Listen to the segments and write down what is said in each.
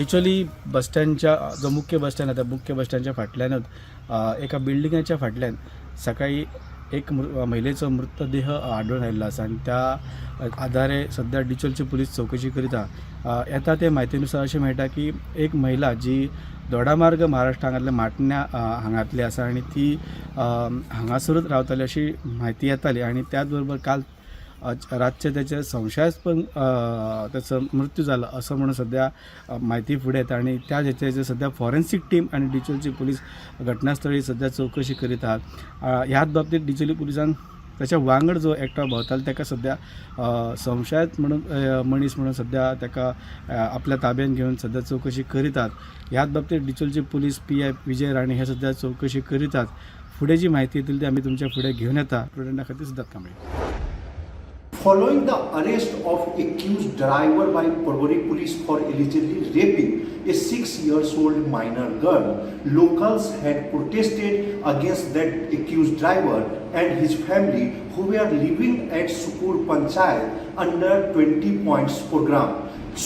डिचोली बसस्टँडच्या जो मुख्य बसस्टँड आहे त्या मुख्य बसस्टँडच्या फाटल्यानच एका बिल्डिंगाच्या फाटल्यान सकाळी एक महिलेचो मृतदेह आढळून आयिल्लो आसा आनी त्या आधारे सध्या डिचोलची पुलीस चौकशी करीता। येता ते म्हायतीनुसार अशें मेळटा की एक महिला जी दोडामार्ग महाराष्ट्र हांगातल्या माटण्या हांगातली आसा आनी ती हांगासरूच रावताली अशी म्हायती येताली आनी त्याच बरोबर काल रातचे त्याचे संशयास्पद त्याचा मृत्यू झाला असं म्हणून सध्या माहिती फुडें येता आणि त्या हेचे सध्या फॉरेन्सिक टीम आणि डिचोलची पोलीस घटनास्थळी सध्या चौकशी करीत आहात। ह्याच बाबतीत डिचोली पुलिसान त्याच्या वांगड जो एकटो भोंवतालो ताका सध्या संशयात म्हणून मनीस म्हणून सध्या ताका आपल्या ताब्यात घेऊन सध्या चौकशी करीत आहात। ह्याच बाबतीत डिचोलची पोलीस PI विजय राणे हे सध्या चौकशी करीत आहात। फुडें जी माहिती येतील ती आम्ही तुमच्या फुडें घेऊन येता। स्टुडंटा खातीर Siddharth Kamble. Following the arrest of accused driver by Porvorim police for allegedly raping a 6-year-old minor girl, locals had protested against that accused driver and his family who were living at Sukur Panchayat under 20 points program.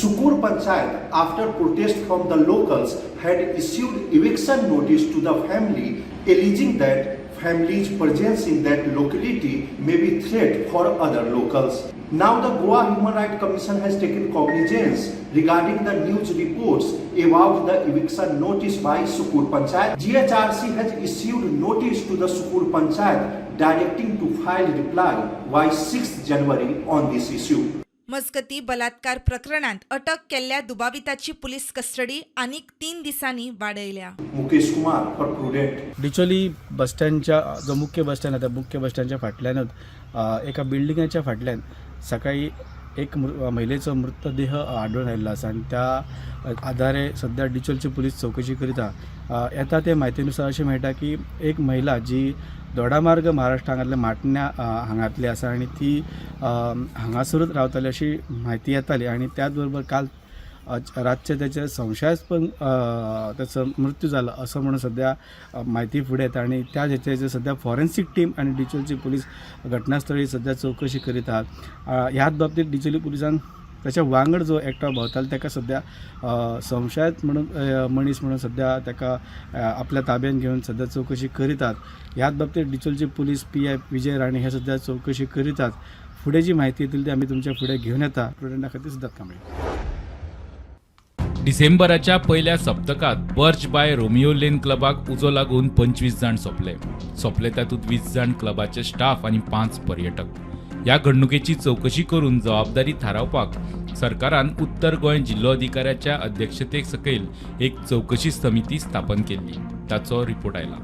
Sukur Panchayat, after protest from the locals, had issued eviction notice to the family, alleging that family's presence in that locality may be threat for other locals. Now the Goa Human Rights Commission has taken cognizance regarding the news reports about the eviction notice by Sukur Panchayat. GHRC has issued notice to the Sukur Panchayat directing to file reply by 6th January on this issue. मजगती बलात्कार प्रकरणात अटक केल्ल्या दुबाविताची police custody आनीक 3 दिसांनी वाडयल्या। Mukesh Kumar for prudent. Dicholi बसस्टँडच्या जो मुख्य bus stand आहे त्या मुख्य बसस्टँडच्या फाटल्यानच एका बिल्डिंगाच्या फाटल्यान सकाळी एक महिलेचो मृतदेह आढळून आयिल्लो आसा आनी त्या आधारे सध्या डिचोलची पुलीस चौकशी करीता। येता ते म्हायतीनुसार अशें मेळटा की एक महिला जी दोडामार्ग महाराष्ट्र हांगातल्या माटण्या हांगातली आसा आनी ती हांगासरूच रावताली अशी माहिती येताली आनी त्याच बरोबर काल रातचे त्याचे संशयास्पद त्याचा मृत्यू झाला असं म्हणून सध्या माहिती फुडें येता आणि त्या हेचे सध्या फॉरेन्सिक टीम आणि डिचोलची पोलीस घटनास्थळी सध्या चौकशी करीत आहात। ह्याच बाबतीत डिचोली पुलिसान त्याच्या वांगड जो एकटो भोंवतालो ताका सध्या संशयात म्हणून मनीस म्हणून सध्या ताका आपल्या ताब्यात घेऊन सध्या चौकशी करीत आहात। ह्याच बाबतीत डिचोलची पोलीस PI विजय राणे हे सध्या चौकशी करीत आहात। फुडें जी माहिती येतील ती आम्ही तुमच्या फुडें घेऊन येता। स्टुडंटा खातीर सिद्धार्थ कांबळे। डिसेंबराच्या पहिल्या सप्तकात बर्च बाय रोमियो लेन क्लबाक उजो लागून 25 जाण सोपले तातूंत 20 जाण क्लबाचे स्टाफ आणि 5 पर्यटक। ह्या घडणुकेची चौकशी करून जबाबदारी थारावपाक सरकारान उत्तर गोंय जिल्लो अधिकाऱ्याच्या अध्यक्षतेक सकयल एक चौकशी समिती स्थापन केली। ताचो रिपोर्ट आयला।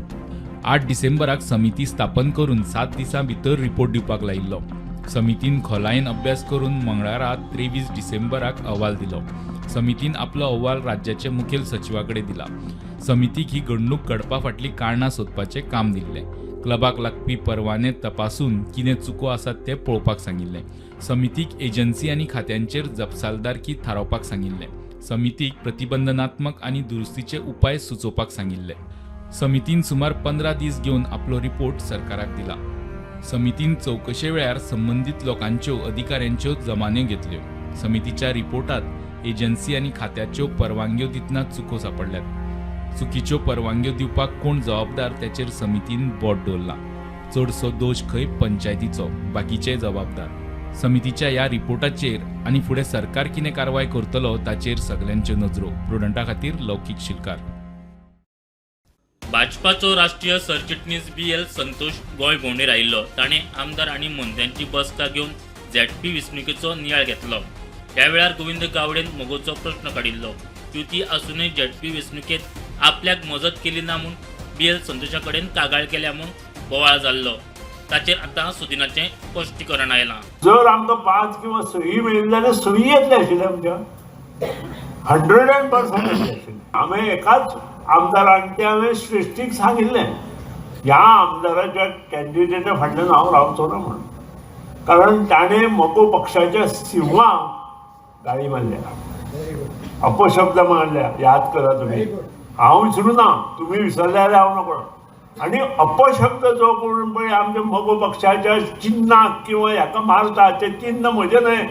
8 डिसेंबराक समिती स्थापन करून 7 दिसां भितर रिपोर्ट दिवपाक लायिल्लो। समितीन खोलायेन अभ्यास करून मंगळारा 23 डिसेंबराक अहवाल दिलो। समितीन आपलो अहवाल राज्याचे मुखेल सचिवाकडे दिला। समितीक ही घडणूक घडपा फाटली कारणां सोदपाचें काम दिल्लें। क्लबाक लागपी परवाने तपासून कितें चुको आसात ते पळोवपाक सांगिल्लें। समितीक एजन्सी आनी खात्यांचेर जपसालदारकी थारावपाक सांगिल्लें। समितीक प्रतिबंधनात्मक आनी दुरुस्तीचे उपाय सुचोवपाक सांगिल्ले। समितीन सुमार 15 दीस घेवन आपलो रिपोर्ट सरकाराक दिला। समितीन चौकशे वेळार संबंधीत लोकांच्यो अधिकाऱ्यांच्यो जमान्यो घेतल्यो। समितीच्या रिपोर्टात एजन्सी आनी खात्याच्यो परवानग्यो दितना चुको सापडल्यात। चुकीच्यो परवानग्यो दिवपाक कोण जबाबदार त्याचेर समितीन बोट दवरला। चडसो दोश खंय पंचायतीचो, बाकीचे जबाबदार। समितीच्या ह्या रिपोर्टाचेर आनी फुडें सरकार कितें कारवाय करतलो ताचेर सगळ्यांच्यो नजरो। प्रुडंटा खातीर लौकीक शिलकार। भाजपाचो राष्ट्रीय सरचिटणीस BL संतोष गोंय भोंवडेर आयिल्लो। ताणें आमदार आनी मंत्र्यांची बसका घेवन ZP वेंचणुकेचो नियाळ घेतलो। ह्या वेळार गोविंद गावडेन मोगोचो प्रश्न काडिल्लो। युती आसूनय ZP वेंचणुकेत आपल्याक मजत केली ना म्हूण BL संतोषा कडेन कागाळ केल्या म्हूण बोवाळ जाल्लो। ताचेर आतां सुदिनाचें स्पश्टीकरण आयलां। जर आमकां 5 किंवा 6 मेळिल्ले जाल्यार 6 येतले आशिल्ले आमच्या 100% येतले आशिल्ले। हांवें एकाच आमदारांक हांवें श्रेश्ठीक सांगिल्लें ह्या आमदाराच्या कॅन्डिडेटा फाटल्यान हांव रावचो ना म्हणून, कारण ताणें मोगो पक्षाच्या सिंहाक गाळी मारल्या, अपशब्द मारल्या। याद करा तुमी, हांव विसरूं ना, तुमी विसरले जाल्यार हांव नकळो। आनी अपशब्द जो करून पळय आमच्या मोगो पक्षाच्या चिन्हाक किंवा हाका मारता, तें चिन्ह म्हजें न्हय,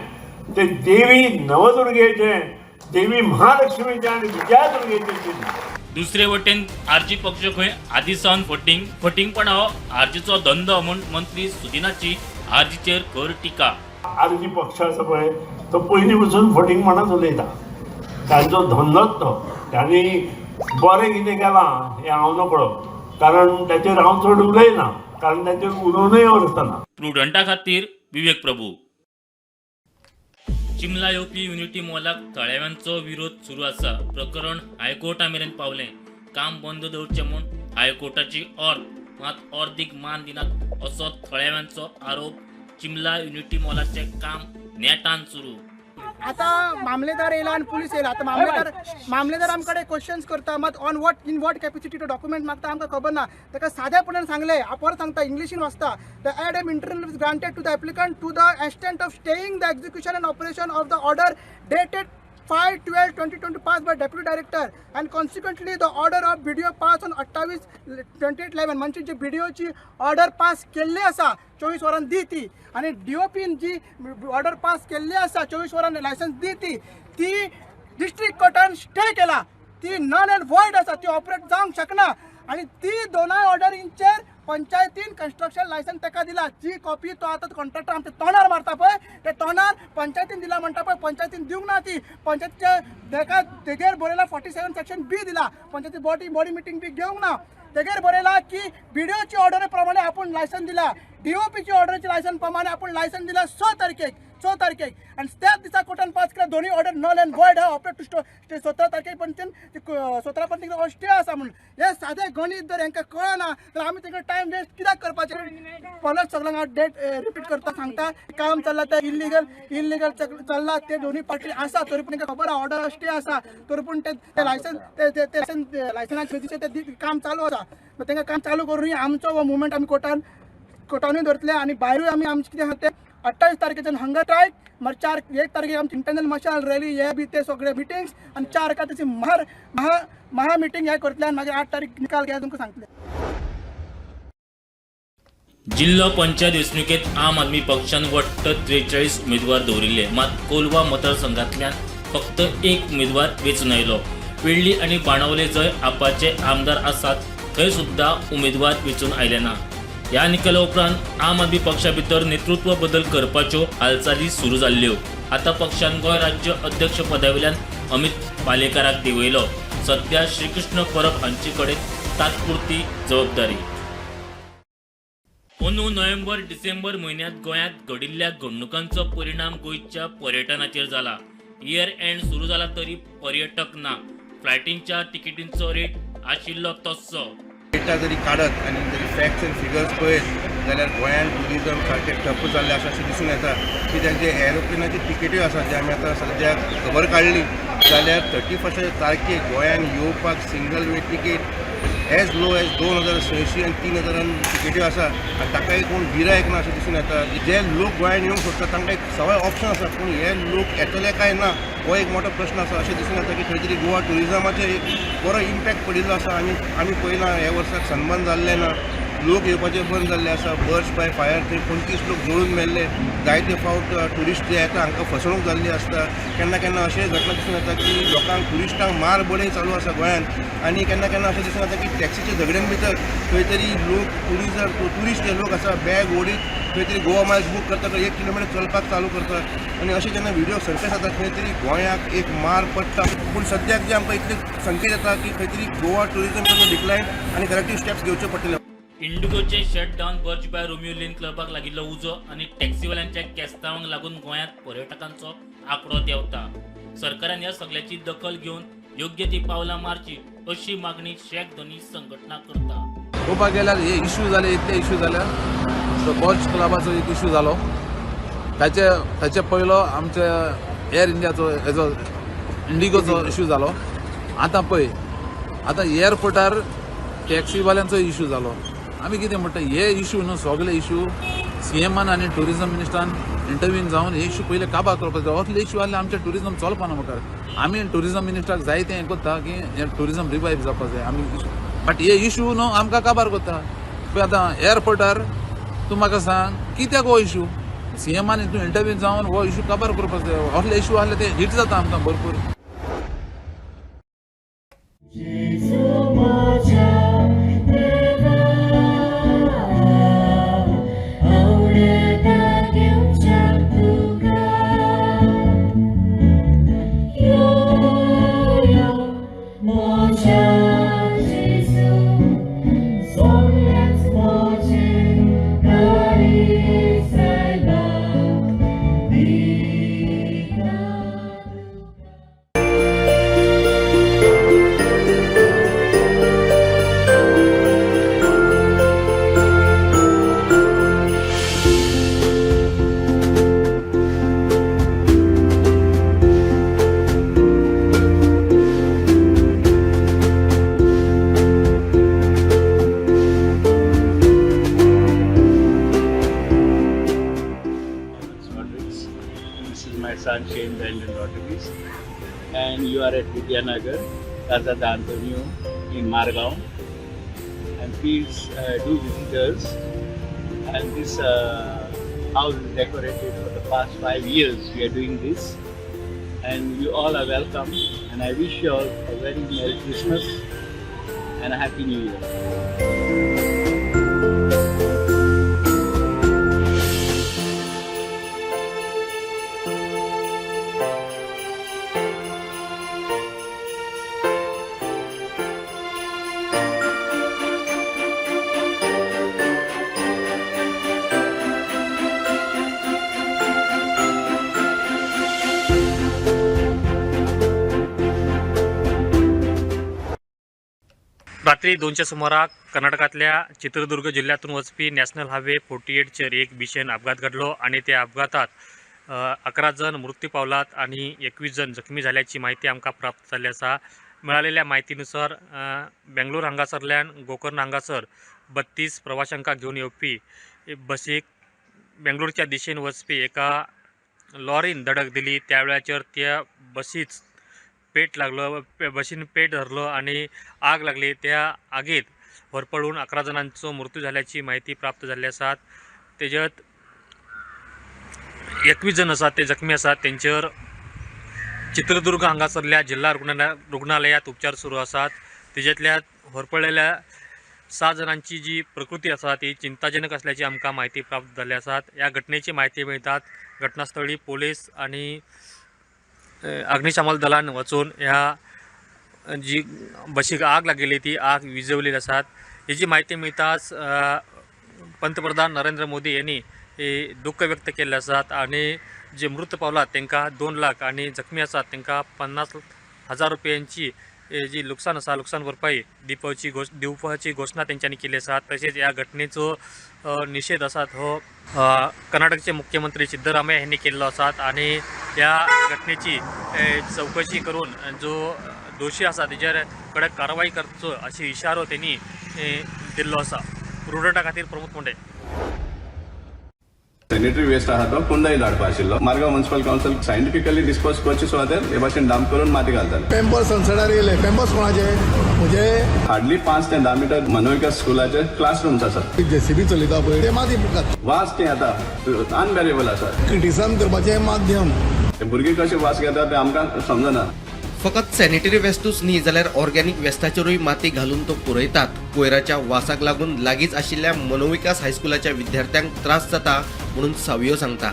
तें देवी नवदुर्गेचें देवी महालक्ष्मीचे आणि विजयादुर्गेचे चिन्ह. दुसरे वटेन आरजी पक्ष खंय आदी सावन फटींग पण हो आरजीचो धंदो म्हूण मंत्री सुदिनाची आरजीचेर खर टिका. आरजी पक्ष आसा पळय तो पयलीं पसून फटींग म्हणत उलयता. तांचो धंदोच तो. त्यांनी बरें कितें केलां हें हांव नकळो, कारण ताचेर हांव चड उलयना, कारण ताचेर उलोवनूय अर्थ ना. प्रुडंटा खातीर विवेक प्रभू. चिमला येवपी युनिटी मॉलाक थळाव्यांचो विरोध सुरू आसा. प्रकरण हायकोर्टा मेरेन पावलें. काम बंद दवरचें म्हूण हायकोर्टाची ऑर्द, मात ऑर्दीक मान दिनात असो थळाव्यांचो आरोप. चिमला युनिटी मॉलाचें काम नेटान सुरू. आता मामलेदार येयला आणि पुलीस येयला. आता मामलेदार आमकडे क्वेश्चन्स करता, मात on what in what capacity to document मागता आमकां खबर ना. ताका सादेपणान सांगले, हांव परत सांगता, इंग्लिशीन वाचता. The ad interim is granted to the applicant to the extent of staying the execution and operation of the order dated 5/12/2025 by Deputy Director and consequently the order of BDO pass on 28/11 म्हणजे जी BDOची order pass केल्ली आसा 24 वरान दी ती, आणि DOPन जी order pass केल्ली आसा 24 वरान licence दी ती डिस्ट्रिक्ट कोर्टान स्टे केला. ती नल एंड वॉइड आसा, ती ऑपरेट जावंक शकना. आणि ती दोनाय ऑर्डरींचेर पंचायतीन कन्स्ट्रक्शन लायसन्स ताका दिला. जी कॉपी तो आतां कॉन्ट्रॅक्टर आमच्या तोंडार मारता पळय, ते तोंडार पंचायतीन दिला म्हणटा पळय, पंचायतीन दिवंक ना. ती पंचायतीच्या ताका तेगेर बरयला 47 सेक्शन बी दिला. पंचायती बॉडी मिटींग बी घेवंक ना. तेगेर बरयला की BDOची ऑर्डर प्रमाणे आपण लायसन दिला, DOPची ऑर्डरची लायसन प्रमाणे आपण लायसन दिला 6 तारखेक आणि त्याच दिसा कोर्टान पास केला दोन्ही order null and void operate to 17 तारखेक पण 17 तारखेक स्टे आसा म्हणून. हे साधे गणित जर हांकां कळना तर आमी तेका टायम वेस्ट कित्याक करपाचें. परत सगळ्यांक हांव डेट रिपीट करता सांगता, काम चल्ला ते इलिगल चल्ला. ते दोन्ही पार्टी आसा तरी पूण तांकां खबर आहा ऑर्डर स्टे आसा, तरी पूण ते लायसनाचे ते काम चालू आसा. तांकां काम चालू करून आमचो हो मुवमेंट आमी कोर्टानूय धरतले. आणि भायरूय आमी आमचें कितें आहा तें 28 तारखेच्यान हंगर स्ट्रायक, मागीर 1 तारखेक आमची इंटरनल मशाल रॅली, हे बी ते सगळे मिटिंग्स, आणि 4 तारखेची महा मिटींग हे करतले, आणि मागीर 8 तारीख निकाल घ्या तुमकां सांगतले. जिल्लो पंचायत वेंचणुकेत आम आदमी पक्षान वट्ट 43 उमेदवार दवरिल्ले. मात कोलवा मतदारसंघांतल्यान फक्त 1 उमेदवार वेंचून आयलो. वेळ्ळी आनी बाणावले जंय आपाचे आमदार आसात थंय सुद्दां उमेदवार वेंचून आयले ना. ह्या निकाला उपरांत आम आदमी पक्षा भितर नेतृत्व बदल करपाच्यो हालचाली सुरू जाल्ल्यो. आतां पक्षान गोंय राज्य अध्यक्ष पदावेल्यान अमित पालेकाराक देंवयलो. सध्या श्रीकृष्ण परब हांचे कडेन तात्पुरती जबाबदारी. अंदू नोव्हेंबर-डिसेंबर म्हयन्यांत गोंयांत घडिल्ल्या घडणुकांचो परिणाम गोंयच्या पर्यटनाचेर जाला. इयर एंड सुरू जाला तरी पर्यटक ना. फ्लायटींच्या तिकेटींचो रेट आशिल्लो तस्सो. डेटा जरी काडत आनी जरी फॅक्ट्स एंड फिगर्स पळयत जाल्यार गोंयांत टुरिजम सारकें ठप्प जाल्लें आसा अशें दिसून येता. कित्याक जे एरोप्लेनाची तिकेट्यो आसात जे आमी आतां सद्याक खबर काडली जाल्यार 31 तारखेक गोंयांत येवपाक single way ticket as low as 2600 आनी 3000 तिकेट्यो आसा. आनी ताका एक कोण गिरायक ना अशें दिसून येता. जे लोक गोंयांत येवंक सोदतात तांकां एक सवाय ऑप्शन आसा, पूण हे लोक येतले काय ना हो एक मोठो प्रश्न आसा. अशें दिसून येता की खंय तरी गोवा टुरिजमाचेर एक बरो इम्पॅक्ट पडिल्लो आसा. आमी पळयलां ह्या वर्साक सन्मान जाल्ले ना, लोक येवपाचे बंद जाल्ले आसा. बर्ड्स बाय फायर थंय 25 लोक जळून मेल्ले. जायते फावट ट्युरिस्ट जे येता हांकां फसवणूक जाल्ली आसता. केन्ना केन्ना अशें घटना दिसून येता की लोकांक ट्युरिस्टांक मार बडय चालू आसा गोंयांत. आनी केन्ना केन्ना अशें दिसून येता की टॅक्सीच्या झगड्यां भितर खंय तरी लोक ट्युरिस्ट जे लोक आसा बॅग ओडीत खंय तरी गोवा मायल्स बूक करता 1 किलोमिटर चलपाक चालू करतात. आनी अशें जेन्ना व्हिडिओ सर्फेस जाता खंय तरी गोंयाक एक मार पडटा. पूण सद्याक जे आमकां इतले संकेत येता की खंय तरी गोवा टुरिजम डिक्लायन आनी करेक्टीव स्टेप्स घेवचे पडटले. इंडिगोचे shutdown Burj by Romeo Lane क्लबाक लागिल्लो उजो आनी टॅक्सीवाल्यांच्या केस्तांवांक लागून गोंयांत पर्यटकांचो आंकडो देंवता. सरकारान ह्या सगळ्याची दखल घेवन योग्य ती पावलां मारची अशी मागणी शेक धनी संघटना करता. पळोवपाक गेल्यार हे इश्यू जाले, इतले इश्यू जाल्यार तो बर्ज क्लबाचो एक इश्यू जालो. ताचे पयलो आमच्या एअर इंडियाचो हेजो इंडिगोचो इश्यू जालो. आतां पळय आतां एअरपोर्टार टॅक्सीवाल्यांचो इश्यू जालो. आमी कितें म्हणटा हे इश्यू न्हू सगळे इश्यू CMन आनी टुरिजम मिनिस्टरान इंटरव्यून जावन हे इश्यू पयले काबार करपाचे. असले इश्यू आहले आमचे टुरिजम चलपाना मुखार. आमी टुरिजम मिनिस्टराक जायते हें करता की हे टुरिजम रिवायव जावपा जाय आमी बट हे इश्यू न्हू आमकां काबार करता. पळय आतां एअरपोर्टार तूं म्हाका सांग कित्याक हो इश्यू CMन तूं इंटरव्यून जावन हो इश्यू काबार करपाक जाय. असले इश्यू आहले ते हिट जाता आमकां भरपूर. Plant Chain Belt and Rotaries, and you are at Vidyanagar, Casa de Antonio in Margao. And please do visit us. And this house is decorated for the past 5 years. We are doing this, and you all are welcome. And I wish you all a very Merry Christmas and a Happy New Year. रात्री 2च्या सुमाराक कर्नाटकातल्या चित्रदुर्ग जिल्ह्यातून वचपी national highway 48चेर एक भीषण अपघात घडलो आणि त्या अपघातात 11 जण मृत्यू पावलात आणि 21 जण जखमी झाल्याची माहिती आमकां प्राप्त जाल्ली आसा. मिळालेल्या माहितीनुसार बेंगलोर हांगासरल्यान गोकर्ण हांगासर 32 प्रवाशांका घेऊन येवपी बसीक बेंगलोरच्या दिशेन वचपी एका लॉरीन धडक दिली. त्या वेळाचेर त्या बसीच पेट लागलो, बसीन पेट धरलो आणि आग लागली. त्या आगीत होरपळून 11 जणांचो मृत्यू झाल्याची माहिती प्राप्त झाली आसा. तेज्यात 21 जण आसात ते जखमी आसात. त्यांचेर चित्रदुर्ग हांगासरल्या जिल्हा रुग्णालयात उपचार सुरू आसात. तेज्यातल्या होरपळलेल्या 6 जणांची जी प्रकृती आसा ती चिंताजनक असल्याची आमकां माहिती प्राप्त जाल्ली आसा. या घटनेची माहिती मेळटात घटनास्थळी पोलीस आणि अग्निशमन दलान वचून ह्या जी बशीक आग लागलेली ती आग विझवलेली आसात. हेची माहिती मिळताच पंतप्रधान नरेंद्र मोदी यांनी दुःख व्यक्त केले आसात आणि जे मृत पावलात तांकां 2 लाख आणि जखमी आसात तांकां 50,000 रुपयांची जी नुकसान आसा नुकसान भरपाई दिवपाची घोषणा तेंच्यांनी केली आसा. तसेच या घटनेचो निषेध आसात हो कर्नाटकचे मुख्यमंत्री सिद्धरामय्या यांनी केल्लो आसात आणि या घटनेची चौकशी करून जो दोशी आसा तेजेर कडक कारवाई करचो अशी इशारो त्यांनी दिल्लो आसा. प्रुडंटा खातीर प्रमोद मोंडे. सॅनिटरी वेस्ट आहा तो कुंडाई धाडपा आशिल्लो. Margao municipal council scientifically dispose करचे सुवातेर हे भाशेन डांप करून माती घालताले. पेम्पर्स सनसेटार येयले. पेम्पर्स कोणाचे? म्हणजे हार्डली 5 ते 10 मीटर मनोविका स्कुलाचे क्लासरूम्स आसात. जेसीबी चलयता पळय ते माती फुटतात. वास ते आतां अनबेरेबल आसा. क्रिटिसिझम करपाचें माध्यम ते भुरगीं कशे वास घेतात ते आमकां समजना. फकत सॅनिटरी वेस्टूच न्ही जाल्यार ऑर्गॅनिक वेस्टाचेरूय माती घालून तो पुरयतात. कोयराच्या वासाक लागून लागींच आशिल्ल्या मनोविकास हायस्कुलाच्या विद्यार्थ्यांक त्रास जाता म्हणून सावयो सांगता.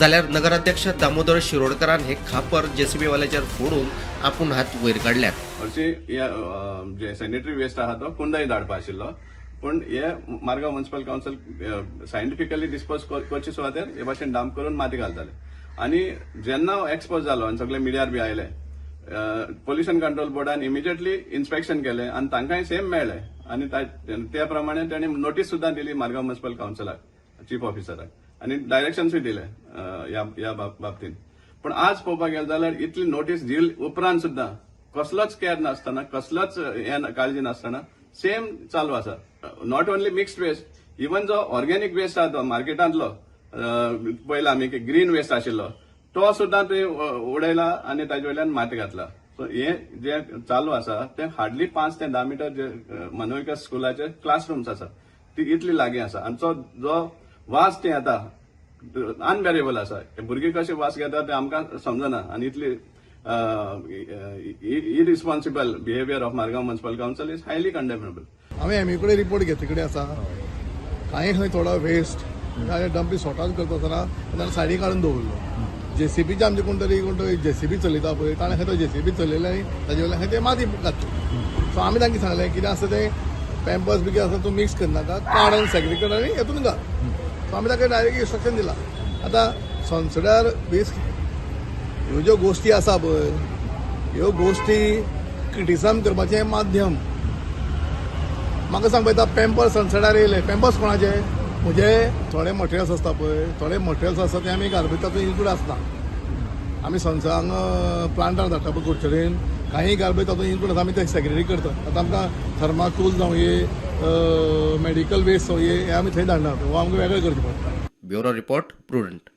जाल्यार नगराध्यक्ष दामोदर शिरोडकरान हे खापर जेसीबी वाल्याचेर फोडून आपूण हात वयर काडल्यात. हरशी जे सॅनिटरी वेस्ट आहा तो कुंडाई धाडपा आशिल्लो पूण हे Margao municipal council scientifically dispose करचे सुवातेर हे भाशेन डांप करून माती घालताले. आणि जेन्ना एक्सपोज जालो आनी सगळे मिडियार बी आयले पोल्युशन कंट्रोल बोर्डान इमिजिएटली इन्स्पेक्शन केलें आणि तांकांय सेम मेळ्ळें आणि त्या प्रमाणे तांणी नोटीस सुद्दां दिली मारगांव म्युनिसिपल कावन्सिलाक चीफ ऑफिसराक आणि डायरेक्शन्सूय दिले ह्या बाबतींत. पण आज पळोवपाक गेले जाल्यार इतली नोटीस दिल उपरांत सुद्दां कसलोच केअर नासतना कसलोच काळजी नासतना सेम चालू आसा. Not only mixed waste even जो ऑर्गॅनिक वेस्ट आसा तो मार्केटांतलो पयला आमी ग्रीन वेस्ट आशिल्लो तो सुद्दां ते उडयला आणि ताजे वयल्यान माती घातला. सो हे जे चालू आसा ते हार्डली 5 ते 10 मीटर जे मनोविकास स्कुलाचे क्लासरूम्स आसा ती इतली लागीं आसा आणि जो वास ते येता अनबेरेबल आसा. भुरगीं कशे वास घेतात ते आमकां समजना आणि इतली irresponsible behaviour of Margao municipal council is highly condemnable. आम्ही एमईकडे रिपोर्ट घेतले कडेन आसा. कांय खंय थोडो वेस्ट डंपी सॉर्टाउट करता आसतना सायडी काडून दवरलो. जेसीबीचे आमचे कोण तरी जेसीबी चलयता पळय ताणें खंय तो जेसीबी चलयले आनी ताजे वयल्यान खंय ते माती घातली. सो आमी तांकां सांगलें कितें आसा तें पेम्पर्स बी कितें आसा तूं मिक्स करनाका काडून सेग्रिगेट आनी हेतून घाल. सो आमी ताका डायरेक्ट इन्स्ट्रक्शन दिलां. आतां सनसेटार बेस ह्यो ज्यो गोश्टी आसा पळय ह्यो गोश्टी क्रिटिसिझम करपाचें माध्यम. म्हाका सांग पळय पेम्पर्स सनसेटार येयले. पेम्पर्स कोणाचे? म्हणजे थोडे मटेरियल्स आसता पळय थोडे मटेरियल्स आसता ते आमी गार्बेज तातूंत इन्क्लूड आसना. आमी सनसांग प्लांटार धाडटा पळय कुडचडेन काही गार्बेज तातूंत इन्क्लूड आसा. आमी ते सेग्रिगेट करता. आतां आमकां थर्माकोल जावं हे मेडिकल वेस्ट जावं हे आमी थंय धाडना. हो आमकां वेगळें करचें पडटा. Bureau report prudent.